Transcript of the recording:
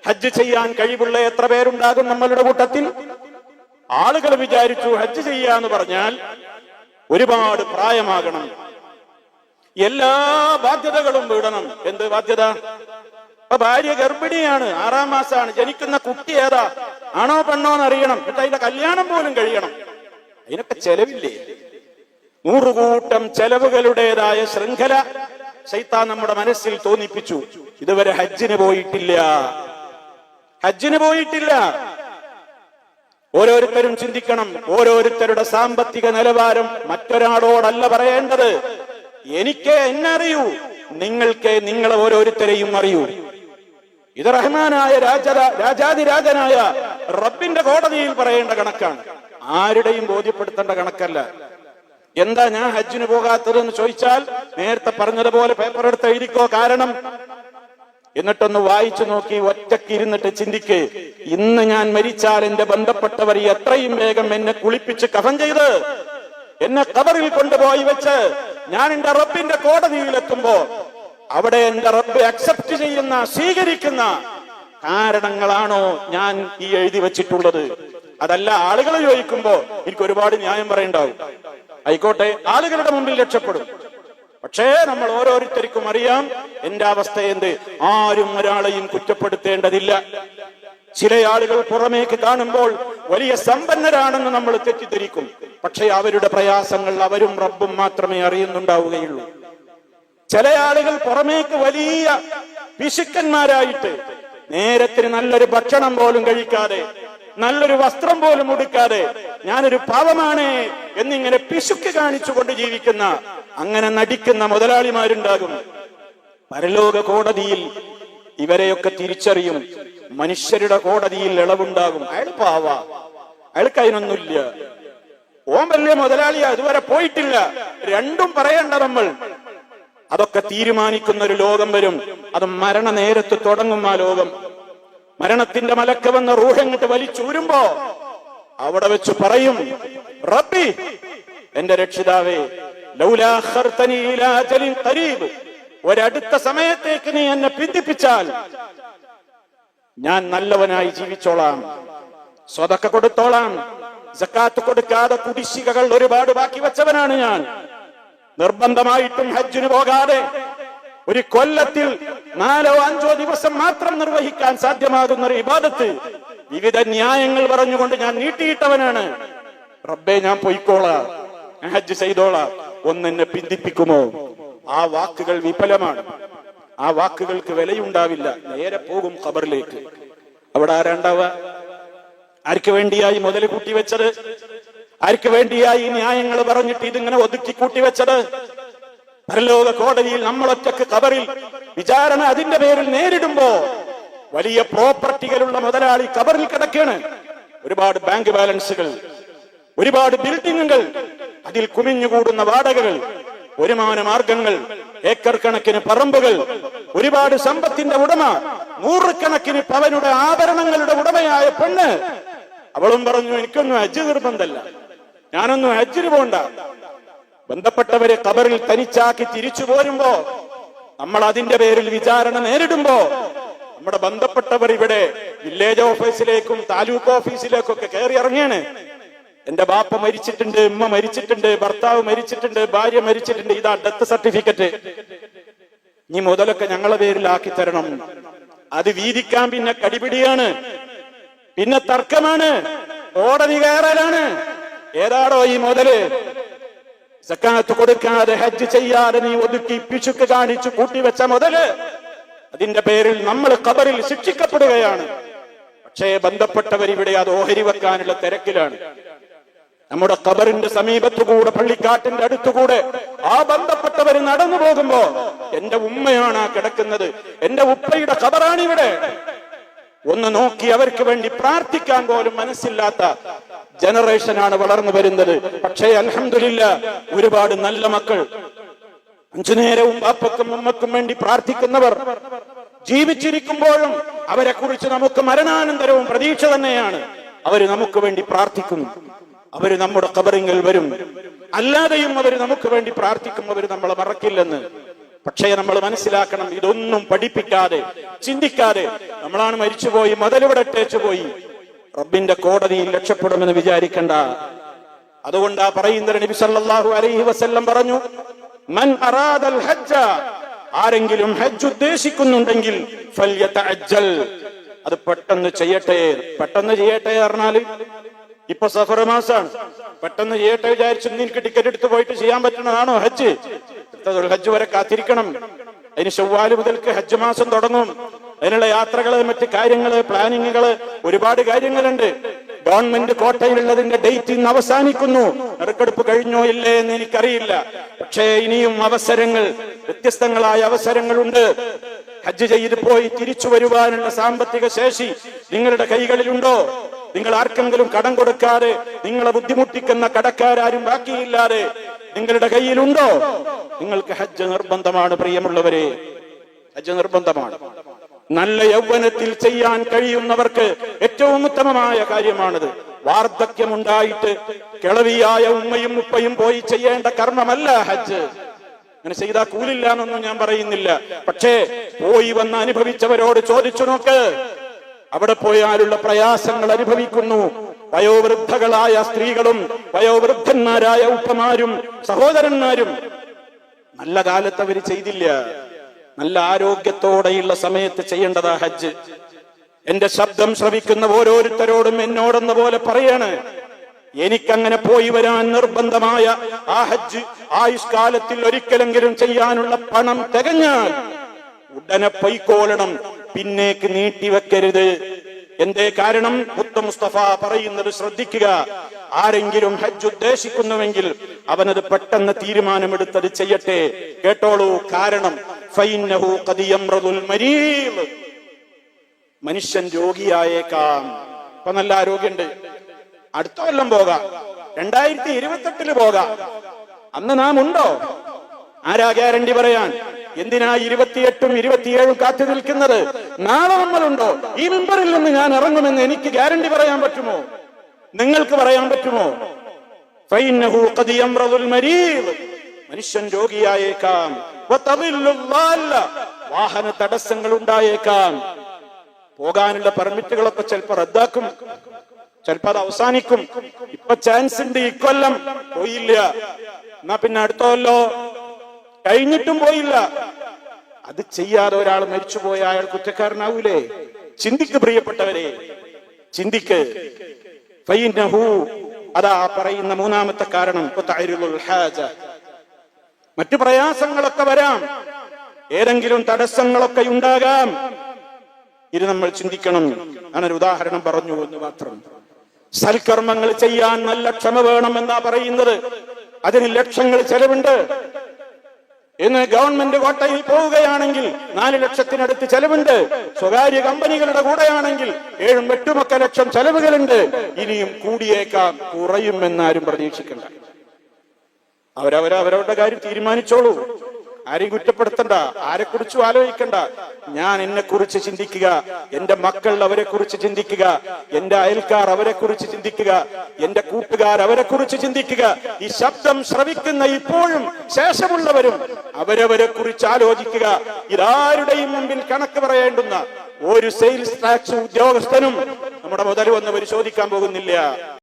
ഹജ്ജ് ചെയ്യാൻ കഴിവുള്ള എത്ര പേരുണ്ടാകും നമ്മളുടെ കൂട്ടത്തിൽ? ആളുകൾ വിചാരിച്ചു ഹജ്ജ് ചെയ്യാന്ന് പറഞ്ഞാൽ ഒരുപാട് പ്രായമാകണം, എല്ലാ ബാധ്യതകളും വീടണം. എന്ത് ബാധ്യത? ഇപ്പൊ ഭാര്യ ഗർഭിണിയാണ്, 6-ാം മാസമാണ്, ജനിക്കുന്ന കുട്ടി ഏതാ, ആണോ പെണ്ണോ എന്നറിയണം, എന്നിട്ട് അതിന്റെ കല്യാണം പോലും കഴിയണം. അതിനൊക്കെ ചെലവില്ലേ? 100 കൂട്ടം ചെലവുകളുടേതായ ശൃംഖല ശൈത്താൻ നമ്മുടെ മനസ്സിൽ തോന്നിപ്പിച്ചു. ഇതുവരെ ഹജ്ജിന് പോയിട്ടില്ല. ഓരോരുത്തരും ചിന്തിക്കണം. ഓരോരുത്തരുടെ സാമ്പത്തിക നിലവാരം മറ്റൊരാളോടല്ല പറയേണ്ടത്. എനിക്ക് എന്നെ അറിയൂ, നിങ്ങൾക്ക് നിങ്ങളെ ഓരോരുത്തരെയും അറിയൂ. ഇത് റഹ്മാനായ രാജാതിരാജനായ റബ്ബിന്റെ കോടതിയിൽ പറയേണ്ട കണക്കാണ്, ആരുടെയും ബോധ്യപ്പെടുത്തേണ്ട കണക്കല്ല. എന്താ ഞാൻ ഹജ്ജിന് പോകാത്തതെന്ന് ചോദിച്ചാൽ നേരത്തെ പറഞ്ഞതുപോലെ പേപ്പർ എടുത്ത് എഴുതിക്കോ കാരണം. എന്നിട്ടൊന്ന് വായിച്ചു നോക്കി, ഒറ്റയ്ക്ക് ഇരുന്നിട്ട് ചിന്തിക്ക്. ഇന്ന് ഞാൻ മരിച്ചാൽ എന്റെ ബന്ധപ്പെട്ടവർ എത്രയും വേഗം എന്നെ കുളിപ്പിച്ച് കഫൻ ചെയ്ത് എന്നെ ഖബറിൽ കൊണ്ടുപോയി വെച്ച് ഞാൻ എന്റെ റബ്ബിന്റെ കോടതിയിലെത്തുമ്പോ അവിടെ എന്റെ റബ്ബ് അക്സെപ്റ്റ് ചെയ്യുന്ന, സ്വീകരിക്കുന്ന കാരണങ്ങളാണോ ഞാൻ ഈ എഴുതി വെച്ചിട്ടുള്ളത്? അതല്ല ആളുകൾ ചോദിക്കുമ്പോ എനിക്ക് ഒരുപാട് ന്യായം പറയണ്ടാവും. ആയിക്കോട്ടെ, ആളുകളുടെ മുമ്പിൽ രക്ഷപ്പെടും. പക്ഷേ നമ്മൾ ഓരോരുത്തർക്കും അറിയാം എന്റെ അവസ്ഥ എന്ത്. ആരും ഒരാളെയും കുറ്റപ്പെടുത്തേണ്ടതില്ല. ചില ആളുകൾ പുറമേക്ക് കാണുമ്പോൾ വലിയ സമ്പന്നരാണെന്ന് നമ്മൾ തെറ്റിദ്ധരിക്കും. പക്ഷേ അവരുടെ പ്രയാസങ്ങൾ അവരും റബ്ബും മാത്രമേ അറിയുന്നുണ്ടാവുകയുള്ളൂ. ചില ആളുകൾ പുറമേക്ക് വലിയ പിശുക്കന്മാരായിട്ട് നേരത്തിന് നല്ലൊരു ഭക്ഷണം പോലും കഴിക്കാതെ, നല്ലൊരു വസ്ത്രം പോലും ഉടുക്കാതെ ഞാനൊരു പാവമാണ് എന്നിങ്ങനെ പിശുക്ക് കാണിച്ചുകൊണ്ട് ജീവിക്കുന്ന, അങ്ങനെ നടിക്കുന്ന മുതലാളിമാരുണ്ടാകും. പരലോക കോടതിയിൽ ഇവരെയൊക്കെ തിരിച്ചറിയും. മനുഷ്യരുടെ കോടതിയിൽ ഇളവുണ്ടാകും. അയാൾ പാവ, അയാൾക്ക് അതിനൊന്നുമില്ല. ഓൻ വലിയ മുതലാളിയാ, ഇതുവരെ പോയിട്ടില്ല. രണ്ടും പറയണ്ട നമ്മൾ. അതൊക്കെ തീരുമാനിക്കുന്ന ഒരു ലോകം വരും. അത് മരണ നേരത്ത് തുടങ്ങും. ആ ലോകം മരണത്തിന്റെ മലക്ക് വന്ന റൂഹങ്ങട്ട് വലിച്ചൂരുമ്പോ അവിടെ വെച്ച് പറയും, റബ്ബി, എന്റെ രക്ഷിതാവേ, ലൗലാ അഖർതനി ഇലാ അജലിൻ ഖരീബ്, ഒരടുത്ത സമയത്തേക്ക് നീ എന്നെ പിന്തിപ്പിച്ചാൽ ഞാൻ നല്ലവനായി ജീവിച്ചോളാം, സ്വതക്ക കൊടുത്തോളാം, സക്കാത്ത് കൊടുക്കാതെ കുടിശ്ശികകൾ ഒരുപാട് ബാക്കി വെച്ചവനാണ് ഞാൻ. നിർബന്ധമായിട്ടും ഹജ്ജിന് പോകാതെ ഒരു കൊല്ലത്തിൽ 4-5 ദിവസം മാത്രം നിർവഹിക്കാൻ സാധ്യമാകുന്ന ഒരു ഇബാദത്ത് വിവിധ ന്യായങ്ങൾ പറഞ്ഞുകൊണ്ട് ഞാൻ നീട്ടിയിട്ടവനാണ്. റബ്ബേ, ഞാൻ പോയിക്കോളാം, ഞാൻ ഹജ്ജ് ചെയ്തോളാം, ഒന്നെന്നെ പിന്തിപ്പിക്കുമോ? ആ വാക്കുകൾ വിഫലമാണ്. ആ വാക്കുകൾക്ക് വിലയുണ്ടാവില്ല. നേരെ പോകും ഖബറിലേക്ക്. അവിടെ ആരാണ്ടാവുക? ആർക്ക് വേണ്ടിയായി മുതൽ കൂട്ടിവെച്ചത്? ആർക്ക് വേണ്ടിയായി ന്യായങ്ങൾ പറഞ്ഞിട്ട് ഇതിങ്ങനെ ഒതുക്കി കൂട്ടിവെച്ചത്? പരലോക കോടതിയിൽ നമ്മളൊറ്റക്ക് ഖബറിൽ വിചാരണ അതിന്റെ പേരിൽ നേരിടുമ്പോ വലിയ പ്രോപ്പർട്ടികളുള്ള മുതലാളി ഖബറിൽ കിടക്കാണ്. ഒരുപാട് ബാങ്ക് ബാലൻസുകൾ, ഒരുപാട് ബിൽഡിങ്ങുകൾ, അതിൽ കുമിഞ്ഞുകൂടുന്ന വാടകകൾ, വരുമാന മാർഗങ്ങൾ, ഏക്കർ കണക്കിന് പറമ്പുകൾ, ഒരുപാട് സമ്പത്തിന്റെ ഉടമ, 100 കണക്കിന് പവനുടെ ആഭരണങ്ങളുടെ ഉടമയായ പെണ്ണ്. അവളും പറഞ്ഞു, എനിക്കൊന്നും ഹജ്ജ് നിർബന്ധമല്ല, ഞാനൊന്നും ഹജ്ജിന് പോണ്ട. ബന്ധപ്പെട്ടവരെ ഖബറിൽ തനിച്ചാക്കി തിരിച്ചു പോരുമ്പോ, നമ്മൾ അതിന്റെ പേരിൽ വിചാരണ നേരിടുമ്പോ, നമ്മുടെ ബന്ധപ്പെട്ടവർ ഇവിടെ വില്ലേജ് ഓഫീസിലേക്കും താലൂക്ക് ഓഫീസിലേക്കും ഒക്കെ കയറി ഇറങ്ങിയാണ്. എന്റെ ബാപ്പ മരിച്ചിട്ടുണ്ട്, ഉമ്മ മരിച്ചിട്ടുണ്ട്, ഭർത്താവ് മരിച്ചിട്ടുണ്ട്, ഭാര്യ മരിച്ചിട്ടുണ്ട്, ഇതാ ഡെത്ത് സർട്ടിഫിക്കറ്റ്, നീ മുതലൊക്കെ ഞങ്ങളെ പേരിലാക്കി തരണം. അത് വീതിക്കാൻ പിന്നെ കടിപിടിയാണ്, പിന്നെ തർക്കമാണ്, കോടതി കയറലാണ്. ഏതാടോ ഈ മുതല്? സക്കാത്ത് കൊടുക്കാതെ ഹജ്ജ് ചെയ്യാതെ നീ ഒതുക്കി പിശുക്ക് കാണിച്ചു കൂട്ടിവെച്ച മുതല്. അതിന്റെ പേരിൽ നമ്മൾ ഖബറിൽ ശിക്ഷിക്കപ്പെടുകയാണ്. പക്ഷേ ബന്ധപ്പെട്ടവർ ഇവിടെ അത് ഓഹരി വെക്കാനുള്ള തിരക്കിലാണ്. നമ്മുടെ ഖബറിന്റെ സമീപത്തുകൂടെ, പള്ളിക്കാട്ടിന്റെ അടുത്തുകൂടെ ആ ബന്ധപ്പെട്ടവർ നടന്നു പോകുമ്പോ, എന്റെ ഉമ്മയാണ് ആ കിടക്കുന്നത്, എന്റെ ഉപ്പയുടെ ഖബറാണിവിടെ, ഒന്ന് നോക്കി അവർക്ക് വേണ്ടി പ്രാർത്ഥിക്കാൻ പോലും മനസ്സില്ലാത്ത ജനറേഷനാണ് വളർന്നു വരുന്നത്. പക്ഷേ അൽഹംദുലില്ലാഹ്, ഒരുപാട് നല്ല മക്കൾ, 5 നേരവും ബാപ്പക്കും ഉമ്മക്കും വേണ്ടി പ്രാർത്ഥിക്കുന്നവർ ജീവിച്ചിരിക്കുമ്പോഴും അവരെ കുറിച്ച് നമുക്ക് മരണാനന്തരവും പ്രതീക്ഷ തന്നെയാണ്. അവര് നമുക്ക് വേണ്ടി പ്രാർത്ഥിക്കുന്നു, അവര് നമ്മുടെ ഖബറിൽ വരും. അല്ലാതെയും അവർ നമുക്ക് വേണ്ടി പ്രാർത്ഥിക്കും, അവർ നമ്മളെ മറക്കില്ലെന്ന്. പക്ഷേ നമ്മൾ മനസ്സിലാക്കണം, ഇതൊന്നും പഠിപ്പിക്കാതെ ചിന്തിക്കാതെ നമ്മളാണ് മരിച്ചുപോയി, മുതലിവിടെ ഇട്ടേച്ചു പോയി, റബ്ബിന്റെ കോടതിയിൽ രക്ഷപ്പെടുമെന്ന് വിചാരിക്കണ്ട. അതുകൊണ്ടാ പറയുന്നത്, നബി സല്ലല്ലാഹു അലൈഹി വസല്ലം പറഞ്ഞു, മൻ അറാദൽ ഹജ്ജ, ആരെങ്കിലും ഹജ്ജ് ഉദ്ദേശിക്കുന്നുണ്ടെങ്കിൽ ഫൽയതഅജ്ജൽ, അത് പെട്ടെന്ന് ചെയ്യട്ടെ. പെട്ടെന്ന് ചെയ്യട്ടെ പറഞ്ഞാല് ഇപ്പൊ സഫർ മാസാണ്, പെട്ടെന്ന് ചെയ്യട്ടെ വിചാരിച്ചു എനിക്ക് ടിക്കറ്റ് എടുത്ത് പോയിട്ട് ചെയ്യാൻ പറ്റുന്നതാണോ ഹജ്ജ്? ഹജ്ജ് വരെ കാത്തിരിക്കണം. അതിന് ശവ്വാല് മുതൽക്ക് ഹജ്ജ് മാസം തുടങ്ങും. അതിനുള്ള യാത്രകള്, മറ്റ് കാര്യങ്ങള്, പ്ലാനിങ്ങുകള്, ഒരുപാട് കാര്യങ്ങളുണ്ട്. ഗവൺമെന്റ് കോട്ടയിലുള്ളതിന്റെ ഡേറ്റ് ഇന്ന് അവസാനിക്കുന്നു. നറുക്കെടുപ്പ് കഴിഞ്ഞോ ഇല്ലേ എന്ന് എനിക്കറിയില്ല. പക്ഷേ ഇനിയും അവസരങ്ങൾ, വ്യത്യസ്തങ്ങളായ അവസരങ്ങളുണ്ട്. ഹജ്ജ് ചെയ്ത് പോയി തിരിച്ചു വരുവാനുള്ള സാമ്പത്തിക ശേഷി നിങ്ങളുടെ കൈകളിലുണ്ടോ? നിങ്ങൾ ആർക്കെങ്കിലും കടം കൊടുക്കാതെ, നിങ്ങളെ ബുദ്ധിമുട്ടിക്കുന്ന കടക്കാരും ബാക്കിയില്ലാതെ നിങ്ങളുടെ കയ്യിലുണ്ടോ? നിങ്ങൾക്ക് ഹജ്ജ് നിർബന്ധമാണ് പ്രിയമുള്ളവരെ, ഹജ്ജ് നിർബന്ധമാണ്. നല്ല യൗവനത്തിൽ ചെയ്യാൻ കഴിയുന്നവർക്ക് ഏറ്റവും ഉത്തമമായ കാര്യമാണിത്. വാർദ്ധക്യമുണ്ടായിട്ട് കിളവിയായ ഉമ്മയും ഉപ്പയും പോയി ചെയ്യേണ്ട കർമ്മമല്ല ഹജ്ജ്. അങ്ങനെ ചെയ്താൽ കൂലില്ല എന്നൊന്നും ഞാൻ പറയുന്നില്ല. പക്ഷേ പോയി വന്ന് അനുഭവിച്ചവരോട് ചോദിച്ചു നോക്ക്, അവിടെ പോയാലുള്ള പ്രയാസങ്ങൾ അനുഭവിക്കുന്നു. വയോവൃദ്ധകളായ സ്ത്രീകളും വയോവൃദ്ധന്മാരായ ഉപ്പമാരും സഹോദരന്മാരും നല്ല കാലത്ത് അവര് ചെയ്തില്ല. നല്ല ആരോഗ്യത്തോടെയുള്ള സമയത്ത് ചെയ്യേണ്ടതാ ഹജ്ജ്. എന്റെ ശബ്ദം ശ്രവിക്കുന്ന ഓരോരുത്തരോടും എന്നോടെന്ന പോലെ പറയാണ്, എനിക്കങ്ങനെ പോയി വരാൻ നിർബന്ധമായ ആ ഹജ്ജ് ആയുഷ്കാലത്തിൽ ഒരിക്കലെങ്കിലും ചെയ്യാനുള്ള പണം തികഞ്ഞാൽ ഉടനെ പൊയ്ക്കോളണം, പിന്നേക്ക് നീട്ടിവെക്കരുത്. എന്തേ കാരണം? മുത്ത മുസ്തഫ പറയുന്നത് ശ്രദ്ധിക്കുക. ആരെങ്കിലും ഹജ്ജ് ഉദ്ദേശിക്കുന്നുവെങ്കിൽ അവനത് പെട്ടെന്ന് തീരുമാനമെടുത്തത് ചെയ്യട്ടെ. കേട്ടോളൂ, കാരണം ഫൈന്നഹു ഖദ് യംറദുൽ മരീദ്, മനുഷ്യൻ രോഗിയായേക്കാം. ഇപ്പൊ നല്ല ആരോഗ്യമുണ്ട്, അടുത്ത കൊല്ലം പോകാം, 2028 പോകാം. അന്ന് നാം ഉണ്ടോ? ആരാ ഗ്യാരണ്ടി പറയാൻ? എന്തിനാ 28ഉം 27ഉം കാത്തു നിൽക്കുന്നത്? നാളെ നമ്മളുണ്ടോ? ഈ മെമ്പറിൽ നിന്ന് ഞാൻ ഇറങ്ങുമെന്ന് എനിക്ക് ഗ്യാരണ്ടി പറയാൻ പറ്റുമോ? നിങ്ങൾക്ക് പറയാൻ പറ്റുമോ? ഫൈന്നഹു ഖദ് യംറദുൽ മരീദ്, മനുഷ്യൻ രോഗിയായേക്കാം. വാഹന തടസ്സങ്ങൾ ഉണ്ടായേക്കാം. പോകാനുള്ള പെർമിറ്റുകളൊക്കെ ചിലപ്പോൾ റദ്ദാക്കും, ചിലപ്പോൾ അത് അവസാനിക്കും. ഇപ്പൊ ചാൻസ് ഉണ്ട്, ഇക്കൊല്ലം പോയില്ല, എന്നാ പിന്നെ അടുത്തല്ലോ, കഴിഞ്ഞിട്ടും പോയില്ല. അത് ചെയ്യാതെ ഒരാൾ മരിച്ചുപോയ അയാൾ കുറ്റക്കാരനാവൂലേ? ചിന്തിക്ക് പ്രിയപ്പെട്ടവരെ, ചിന്തിക്ക്. അതാ പറയുന്ന മൂന്നാമത്തെ കാരണം, മറ്റു പ്രയാസങ്ങളൊക്കെ വരാം, ഏതെങ്കിലും തടസ്സങ്ങളൊക്കെ ഉണ്ടാകാം. ഇത് നമ്മൾ ചിന്തിക്കണം. ഞാനൊരു ഉദാഹരണം പറഞ്ഞു എന്ന് മാത്രം. സൽക്കർമ്മങ്ങൾ ചെയ്യാൻ നല്ല ക്ഷമ വേണം എന്നാ പറയുന്നത്. അതിന് ലക്ഷങ്ങൾ ചെലവുണ്ട്. ഇന്ന് ഗവൺമെന്റ് കോട്ടയിൽ പോവുകയാണെങ്കിൽ 4 ലക്ഷത്തിനടുത്ത് ചെലവുണ്ട്. സ്വകാര്യ കമ്പനികളുടെ കൂടെയാണെങ്കിൽ 7-8 ലക്ഷം ചെലവുകളുണ്ട്. ഇനിയും കൂടിയേക്കാം, കുറയുമെന്നാരും പ്രതീക്ഷിക്കണ്ട. അവരവരുടെ കാര്യം തീരുമാനിച്ചോളൂ. ആരെയും കുറ്റപ്പെടുത്തണ്ട, ആരെക്കുറിച്ചും ആലോചിക്കണ്ട. ഞാൻ എന്നെ കുറിച്ച് ചിന്തിക്കുക, എന്റെ മക്കൾ അവരെ കുറിച്ച് ചിന്തിക്കുക, എന്റെ അയൽക്കാർ അവരെ കുറിച്ച് ചിന്തിക്കുക, എന്റെ കൂട്ടുകാർ അവരെ കുറിച്ച് ചിന്തിക്കുക. ഈ ശബ്ദം ശ്രവിക്കുന്ന ഇപ്പോഴും ശേഷമുള്ളവരും അവരവരെ കുറിച്ച് ആലോചിക്കുക. ഇതാരുടെയും മുമ്പിൽ കണക്ക് പറയേണ്ടുന്ന ഒരു സെയിൽസ് ടാക്സ് ഉദ്യോഗസ്ഥനും നമ്മുടെ മുതൽ വന്ന് പരിശോധിക്കാൻ പോകുന്നില്ല.